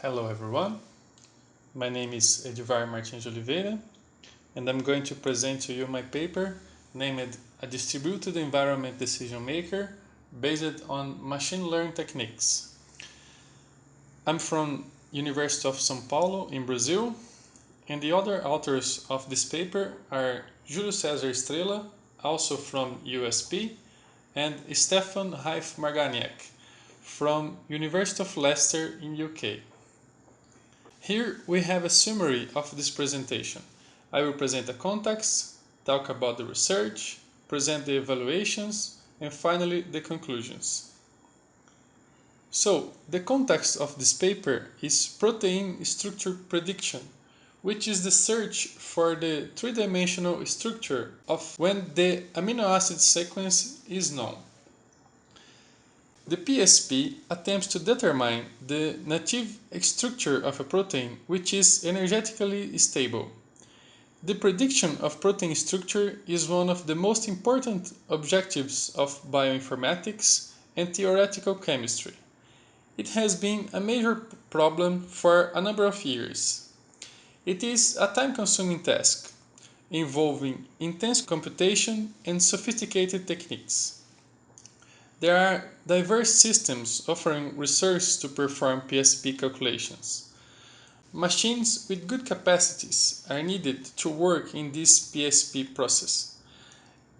Hello everyone, my name is Edvard Oliveira and I'm going to present to you my paper named A Distributed Environment Decision Maker based on machine learning techniques. I'm from University of São Paulo in Brazil, and the other authors of this paper are Júlio, Cézar, Estrella, also from USP, and Stephan Reiff-Marganiec from University of Leicester in UK. Here we have a summary of this presentation. I will present the context, talk about the research, present the evaluations, and finally the conclusions. So, the context of this paper is protein structure prediction, which is the search for the three-dimensional structure of when the amino acid sequence is known. The PSP attempts to determine the native structure of a protein which is energetically stable. The prediction of protein structure is one of the most important objectives of bioinformatics and theoretical chemistry. It has been a major problem for a number of years. It is a time-consuming task, involving intense computation and sophisticated techniques. There are diverse systems offering resources to perform PSP calculations. Machines with good capacities are needed to work in this PSP process.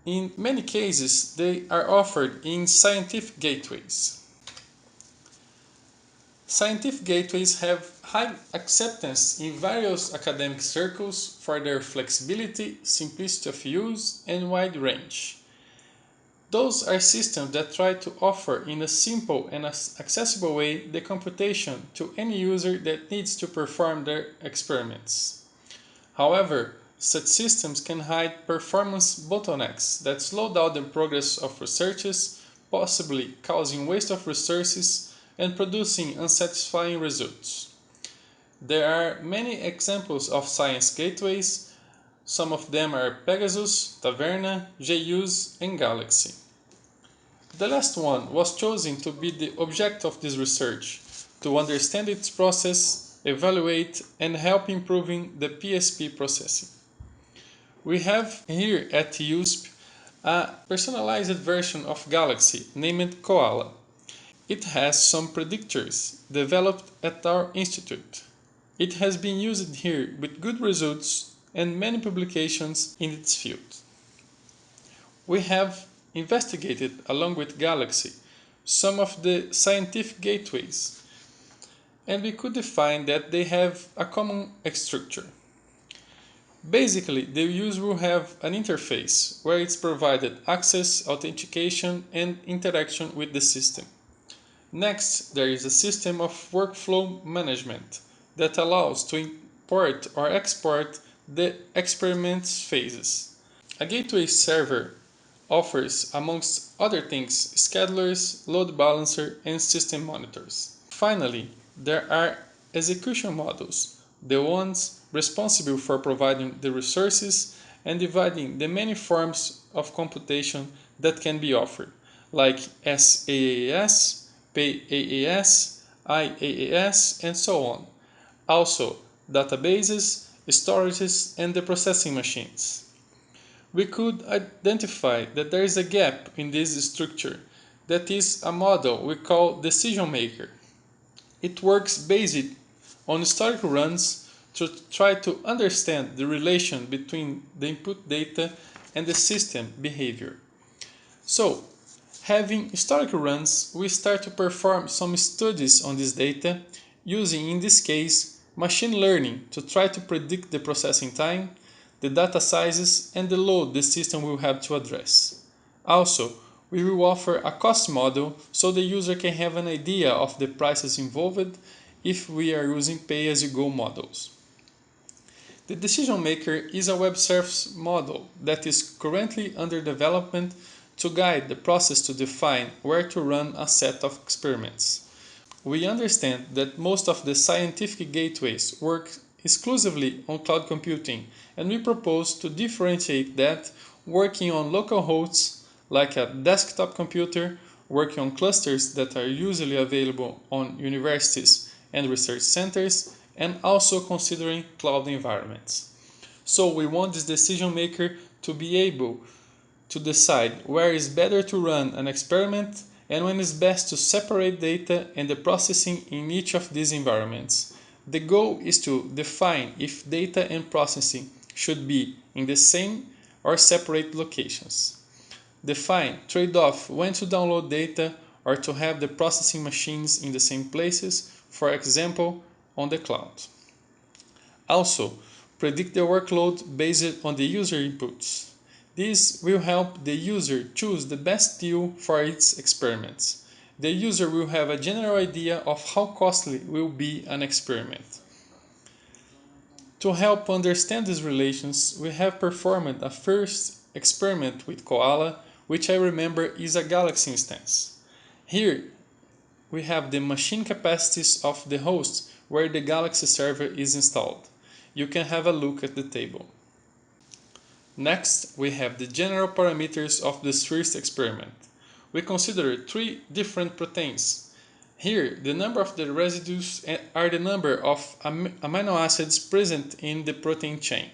In many cases, they are offered in scientific gateways. Scientific gateways have high acceptance in various academic circles for their flexibility, simplicity of use, and wide range. Those are systems that try to offer in a simple and accessible way the computation to any user that needs to perform their experiments. However, such systems can hide performance bottlenecks that slow down the progress of researches, possibly causing waste of resources and producing unsatisfying results. There are many examples of science gateways. Some of them are Pegasus, Taverna, JUICE, and Galaxy. The last one was chosen to be the object of this research, to understand its process, evaluate, and help improving the PSP processing. We have here at USP a personalized version of Galaxy named Koala. It has some predictors developed at our institute. It has been used here with good results and many publications in its field. We have investigated, along with Galaxy, some of the scientific gateways, and we could define that they have a common structure. Basically, the user will have an interface where it's provided access, authentication, and interaction with the system. Next, there is a system of workflow management that allows to import or export the experiment's phases. A gateway server offers, amongst other things, schedulers, load balancer, and system monitors. Finally, there are execution models, the ones responsible for providing the resources and dividing the many forms of computation that can be offered, like SaaS, PaaS, IaaS, and so on. Also, databases, storages, and the processing machines. We could identify that there is a gap in this structure that is a model we call decision maker. It works based on historical runs to try to understand the relation between the input data and the system behavior. So, having historical runs, we start to perform some studies on this data using, in this case, machine learning to try to predict the processing time, the data sizes, and the load the system will have to address. Also, we will offer a cost model so the user can have an idea of the prices involved if we are using pay-as-you-go models. The decision maker is a web service model that is currently under development to guide the process to define where to run a set of experiments. We understand that most of the scientific gateways work exclusively on cloud computing, and we propose to differentiate that working on local hosts like a desktop computer, working on clusters that are usually available on universities and research centers, and also considering cloud environments. So we want this decision maker to be able to decide where is better to run an experiment and when is best to separate data and the processing in each of these environments. The goal is to define if data and processing should be in the same or separate locations. Define trade-off when to download data or to have the processing machines in the same places, for example, on the cloud. Also, predict the workload based on the user inputs. This will help the user choose the best deal for its experiments. The user will have a general idea of how costly will be an experiment. To help understand these relations, we have performed a first experiment with Koala, which I remember is a Galaxy instance. Here we have the machine capacities of the host where the Galaxy server is installed. You can have a look at the table. Next, we have the general parameters of this first experiment. We consider 3 different proteins. Here, the number of the residues are the number of amino acids present in the protein chain.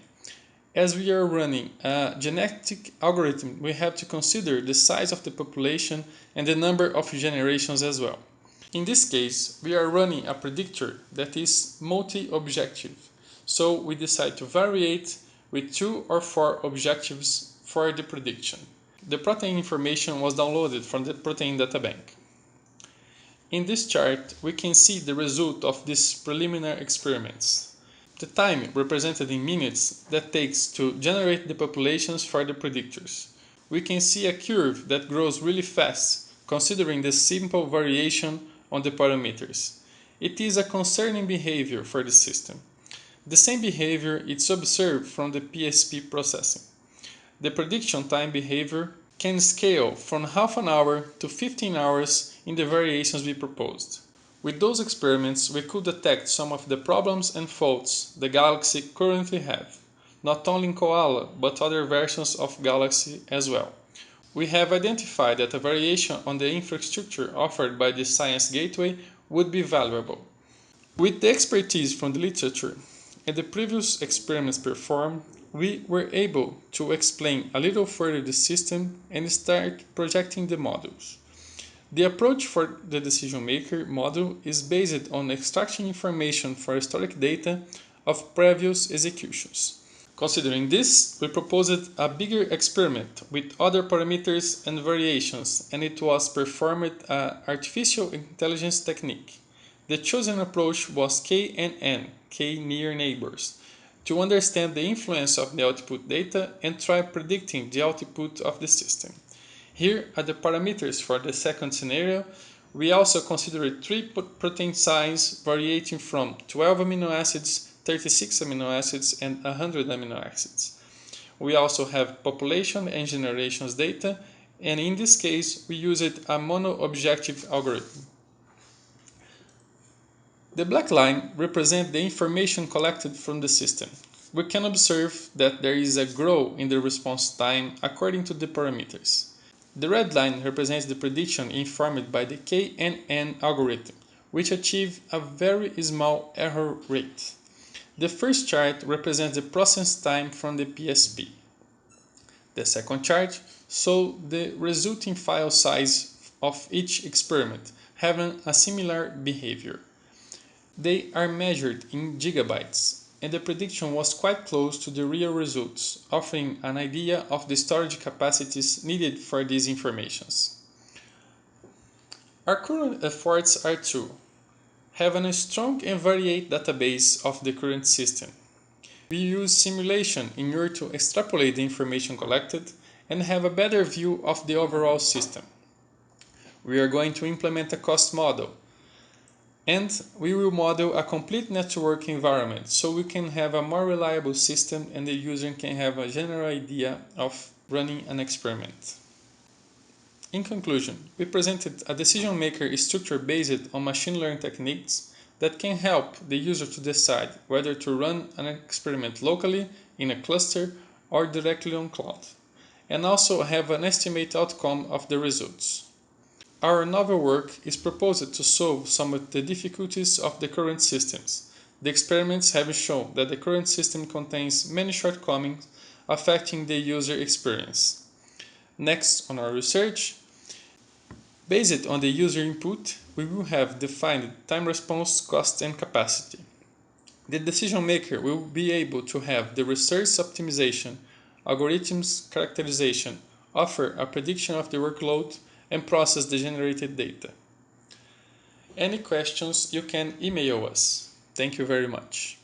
As we are running a genetic algorithm, we have to consider the size of the population and the number of generations as well. In this case, we are running a predictor that is multi-objective, so we decide to variate with 2 or 4 objectives for the prediction. The protein information was downloaded from the protein databank. In this chart, we can see the result of these preliminary experiments. The time represented in minutes that takes to generate the populations for the predictors. We can see a curve that grows really fast, considering the simple variation on the parameters. It is a concerning behavior for the system. The same behavior is observed from the PSP processing. The prediction time behavior can scale from half an hour to 15 hours in the variations we proposed. With those experiments, we could detect some of the problems and faults the Galaxy currently have, not only in Koala, but other versions of Galaxy as well. We have identified that a variation on the infrastructure offered by the Science Gateway would be valuable. With the expertise from the literature and the previous experiments performed, we were able to explain a little further the system and start projecting the models. The approach for the decision maker model is based on extracting information for historic data of previous executions. Considering this, we proposed a bigger experiment with other parameters and variations, and it was performed an artificial intelligence technique. The chosen approach was KNN, K near neighbors, to understand the influence of the output data and try predicting the output of the system. Here are the parameters for the second scenario. We also considered 3 protein sizes variating from 12 amino acids, 36 amino acids, and 100 amino acids. We also have population and generations data, and in this case we used a mono-objective algorithm. The black line represents the information collected from the system. We can observe that there is a growth in the response time according to the parameters. The red line represents the prediction informed by the KNN algorithm, which achieved a very small error rate. The first chart represents the process time from the PSP. The second chart shows the resulting file size of each experiment, having a similar behavior. They are measured in gigabytes, and the prediction was quite close to the real results, offering an idea of the storage capacities needed for these informations. Our current efforts are to have a strong and varied database of the current system. We use simulation in order to extrapolate the information collected and have a better view of the overall system. We are going to implement a cost model, and we will model a complete network environment so we can have a more reliable system and the user can have a general idea of running an experiment. In conclusion, we presented a decision maker structure based on machine learning techniques that can help the user to decide whether to run an experiment locally in a cluster or directly on cloud, and also have an estimate outcome of the results. Our novel work is proposed to solve some of the difficulties of the current systems. The experiments have shown that the current system contains many shortcomings affecting the user experience. Next on our research, based on the user input, we will have defined time response, cost, and capacity. The decision maker will be able to have the resource optimization, algorithms characterization, offer a prediction of the workload, and process the generated data. Any questions, you can email us. Thank you very much.